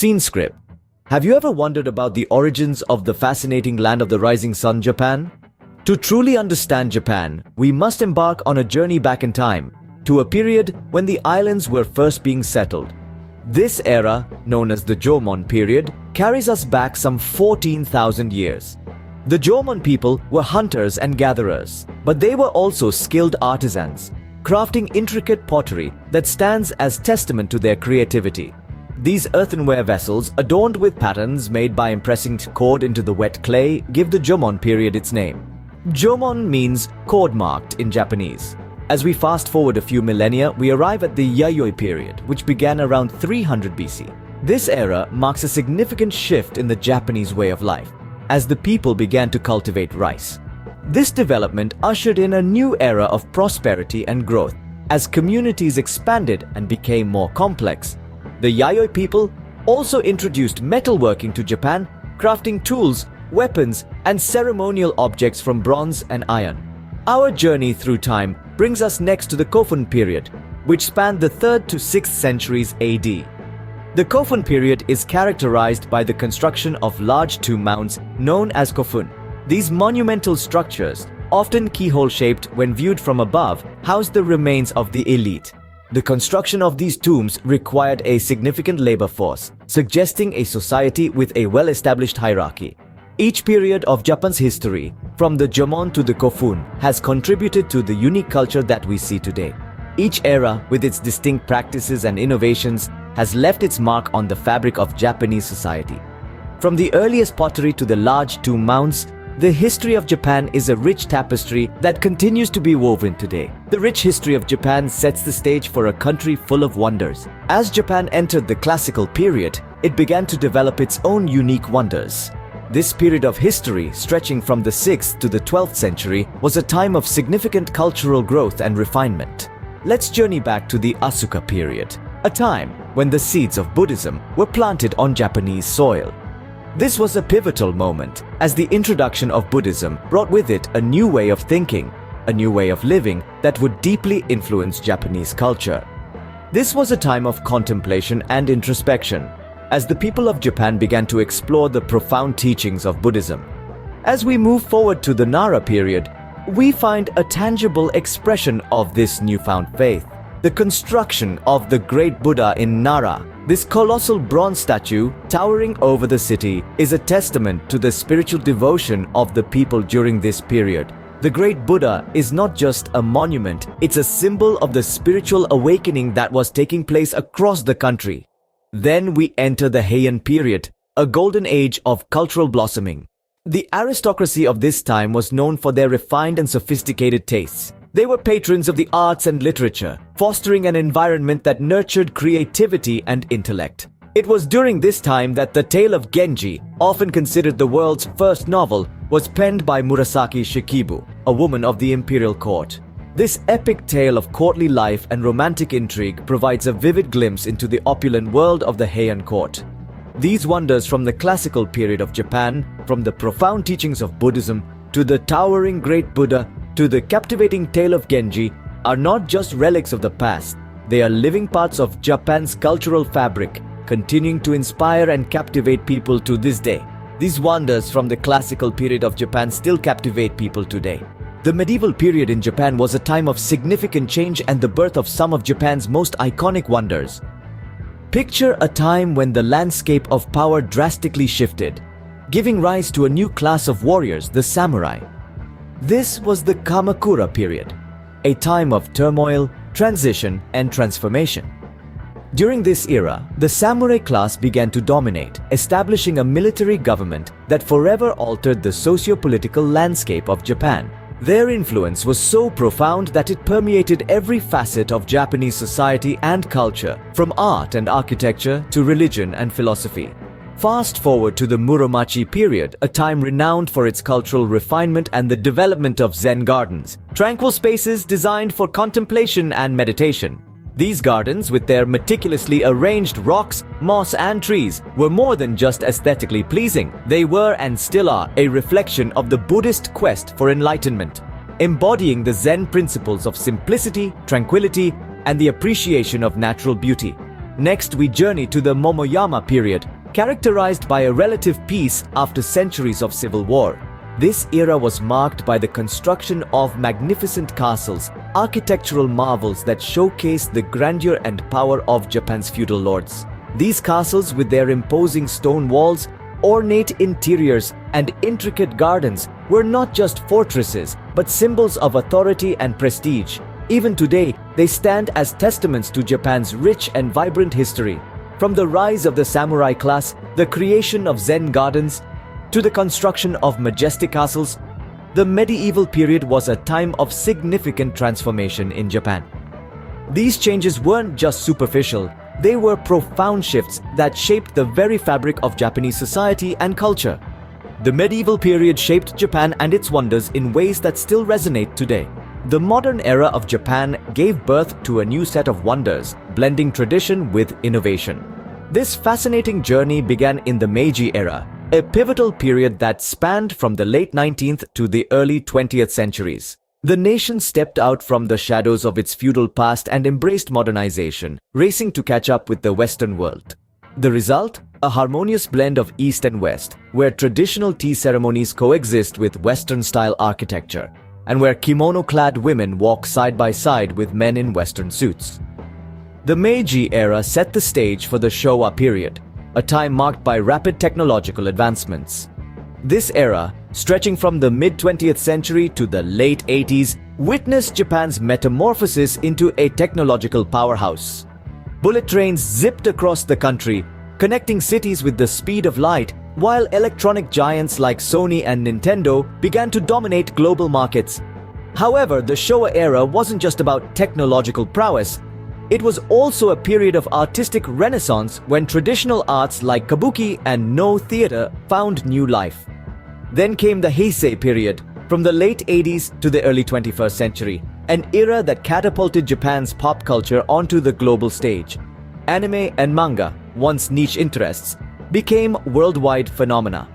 Scene script. Have you ever wondered about the origins of the fascinating land of the rising sun, Japan? To truly understand Japan, we must embark on a journey back in time, to a period when the islands were first being settled. This era, known as the Jomon period, carries us back some 14,000 years. The Jomon people were hunters and gatherers, but they were also skilled artisans, crafting intricate pottery that stands as testament to their creativity. These earthenware vessels, adorned with patterns made by impressing cord into the wet clay, give the Jomon period its name. Jomon means cord-marked in Japanese. As we fast forward a few millennia, we arrive at the Yayoi period, which began around 300 BC. This era marks a significant shift in the Japanese way of life, as the people began to cultivate rice. This development ushered in a new era of prosperity and growth. As communities expanded and became more complex, the Yayoi people also introduced metalworking to Japan, crafting tools, weapons, and ceremonial objects from bronze and iron. Our journey through time brings us next to the Kofun period, which spanned the 3rd to 6th centuries AD. The Kofun period is characterized by the construction of large tomb mounds known as kofun. These monumental structures, often keyhole-shaped when viewed from above, house the remains of the elite. The construction of these tombs required a significant labor force, suggesting a society with a well-established hierarchy. Each period of Japan's history, from the Jomon to the Kofun, has contributed to the unique culture that we see today. Each era, with its distinct practices and innovations, has left its mark on the fabric of Japanese society. From the earliest pottery to the large tomb mounds, the history of Japan is a rich tapestry that continues to be woven today. The rich history of Japan sets the stage for a country full of wonders. As Japan entered the classical period, it began to develop its own unique wonders. This period of history, stretching from the 6th to the 12th century, was a time of significant cultural growth and refinement. Let's journey back to the Asuka period, a time when the seeds of Buddhism were planted on Japanese soil. This was a pivotal moment, as the introduction of Buddhism brought with it a new way of thinking, a new way of living that would deeply influence Japanese culture. This was a time of contemplation and introspection, as the people of Japan began to explore the profound teachings of Buddhism. As we move forward to the Nara period, we find a tangible expression of this newfound faith. The construction of the Great Buddha in Nara, this colossal bronze statue towering over the city, is a testament to the spiritual devotion of the people during this period. The Great Buddha is not just a monument, it's a symbol of the spiritual awakening that was taking place across the country. Then we enter the Heian period, a golden age of cultural blossoming. The aristocracy of this time was known for their refined and sophisticated tastes. They were patrons of the arts and literature, fostering an environment that nurtured creativity and intellect. It was during this time that The Tale of Genji, often considered the world's first novel, was penned by Murasaki Shikibu, a woman of the imperial court. This epic tale of courtly life and romantic intrigue provides a vivid glimpse into the opulent world of the Heian court. These wonders from the classical period of Japan, from the profound teachings of Buddhism to the towering Great Buddha to the captivating tale of Genji, are not just relics of the past. They are living parts of Japan's cultural fabric, continuing to inspire and captivate people to this day. These wonders from the classical period of Japan still captivate people today. The medieval period in Japan was a time of significant change and the birth of some of Japan's most iconic wonders. Picture a time when the landscape of power drastically shifted, giving rise to a new class of warriors, the samurai. This was the Kamakura period, a time of turmoil, transition, and transformation. During this era, the samurai class began to dominate, establishing a military government that forever altered the socio-political landscape of Japan. Their influence was so profound that it permeated every facet of Japanese society and culture, from art and architecture to religion and philosophy. Fast forward to the Muromachi period, a time renowned for its cultural refinement and the development of Zen gardens, tranquil spaces designed for contemplation and meditation. These gardens, with their meticulously arranged rocks, moss and trees, were more than just aesthetically pleasing. They were and still are a reflection of the Buddhist quest for enlightenment, embodying the Zen principles of simplicity, tranquility, and the appreciation of natural beauty. Next, we journey to the Momoyama period, characterized by a relative peace after centuries of civil war. This era was marked by the construction of magnificent castles, architectural marvels that showcase the grandeur and power of Japan's feudal lords. These castles, with their imposing stone walls, ornate interiors, and intricate gardens, were not just fortresses, but symbols of authority and prestige. Even today, they stand as testaments to Japan's rich and vibrant history. From the rise of the samurai class, the creation of Zen gardens, to the construction of majestic castles, the medieval period was a time of significant transformation in Japan. These changes weren't just superficial, they were profound shifts that shaped the very fabric of Japanese society and culture. The medieval period shaped Japan and its wonders in ways that still resonate today. The modern era of Japan gave birth to a new set of wonders, blending tradition with innovation. This fascinating journey began in the Meiji era, a pivotal period that spanned from the late 19th to the early 20th centuries. The nation stepped out from the shadows of its feudal past and embraced modernization, racing to catch up with the Western world. The result? A harmonious blend of East and West, where traditional tea ceremonies coexist with Western-style architecture, and where kimono-clad women walk side by side with men in Western suits. The Meiji era set the stage for the Showa period, a time marked by rapid technological advancements. This era, stretching from the mid-20th century to the late 80s, witnessed Japan's metamorphosis into a technological powerhouse. Bullet trains zipped across the country, connecting cities with the speed of light, while electronic giants like Sony and Nintendo began to dominate global markets. However, the Showa era wasn't just about technological prowess. It was also a period of artistic renaissance when traditional arts like kabuki and Noh theater found new life. Then came the Heisei period, from the late 80s to the early 21st century, an era that catapulted Japan's pop culture onto the global stage. Anime and manga, once niche interests, became worldwide phenomena.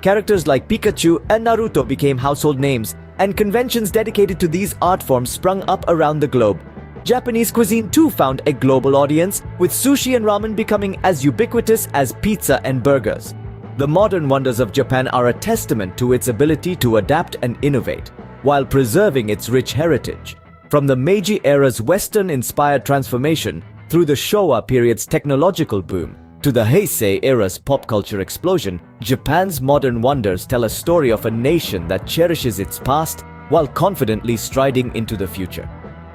Characters like Pikachu and Naruto became household names, and conventions dedicated to these art forms sprung up around the globe. Japanese cuisine too found a global audience, with sushi and ramen becoming as ubiquitous as pizza and burgers. The modern wonders of Japan are a testament to its ability to adapt and innovate, while preserving its rich heritage. From the Meiji era's Western-inspired transformation, through the Showa period's technological boom, to the Heisei era's pop culture explosion, Japan's modern wonders tell a story of a nation that cherishes its past while confidently striding into the future.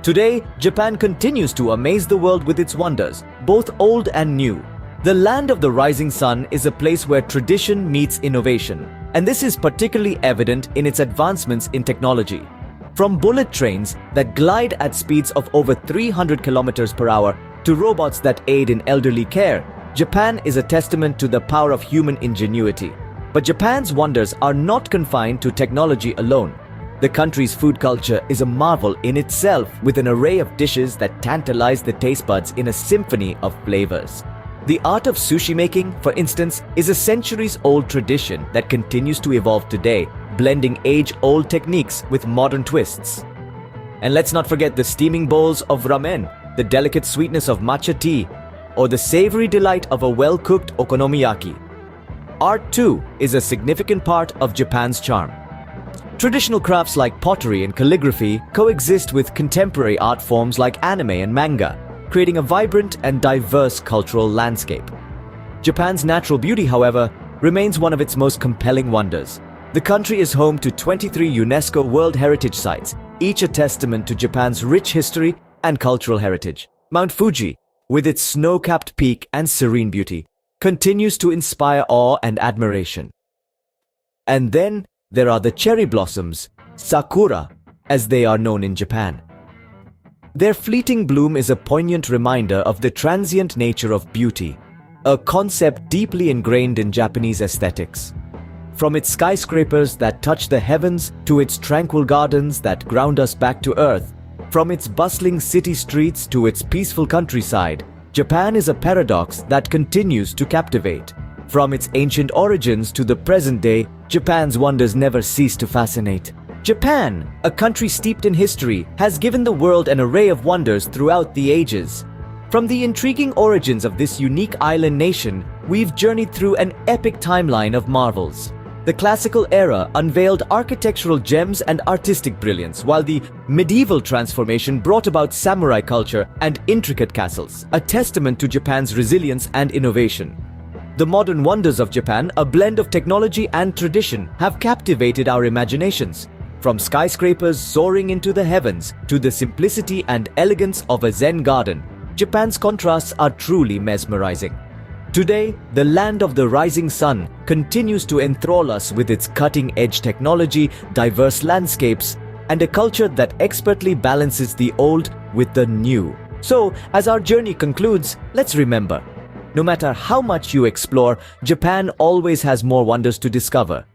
Today, Japan continues to amaze the world with its wonders, both old and new. The land of the rising sun is a place where tradition meets innovation, and this is particularly evident in its advancements in technology. From bullet trains that glide at speeds of over 300 kilometers per hour to robots that aid in elderly care, Japan is a testament to the power of human ingenuity. But Japan's wonders are not confined to technology alone. The country's food culture is a marvel in itself, with an array of dishes that tantalize the taste buds in a symphony of flavors. The art of sushi making, for instance, is a centuries-old tradition that continues to evolve today, blending age-old techniques with modern twists. And let's not forget the steaming bowls of ramen, the delicate sweetness of matcha tea, or the savory delight of a well-cooked okonomiyaki. Art, too, is a significant part of Japan's charm. Traditional crafts like pottery and calligraphy coexist with contemporary art forms like anime and manga, creating a vibrant and diverse cultural landscape. Japan's natural beauty, however, remains one of its most compelling wonders. The country is home to 23 UNESCO World Heritage Sites, each a testament to Japan's rich history and cultural heritage. Mount Fuji, with its snow-capped peak and serene beauty, continues to inspire awe and admiration. And then there are the cherry blossoms, sakura, as they are known in Japan. Their fleeting bloom is a poignant reminder of the transient nature of beauty, a concept deeply ingrained in Japanese aesthetics. From its skyscrapers that touch the heavens to its tranquil gardens that ground us back to earth, from its bustling city streets to its peaceful countryside, Japan is a paradox that continues to captivate. From its ancient origins to the present day, Japan's wonders never cease to fascinate. Japan, a country steeped in history, has given the world an array of wonders throughout the ages. From the intriguing origins of this unique island nation, we've journeyed through an epic timeline of marvels. The classical era unveiled architectural gems and artistic brilliance, while the medieval transformation brought about samurai culture and intricate castles, a testament to Japan's resilience and innovation. The modern wonders of Japan, a blend of technology and tradition, have captivated our imaginations. From skyscrapers soaring into the heavens to the simplicity and elegance of a Zen garden, Japan's contrasts are truly mesmerizing. Today, the land of the rising sun continues to enthrall us with its cutting-edge technology, diverse landscapes, and a culture that expertly balances the old with the new. So, as our journey concludes, let's remember, no matter how much you explore, Japan always has more wonders to discover.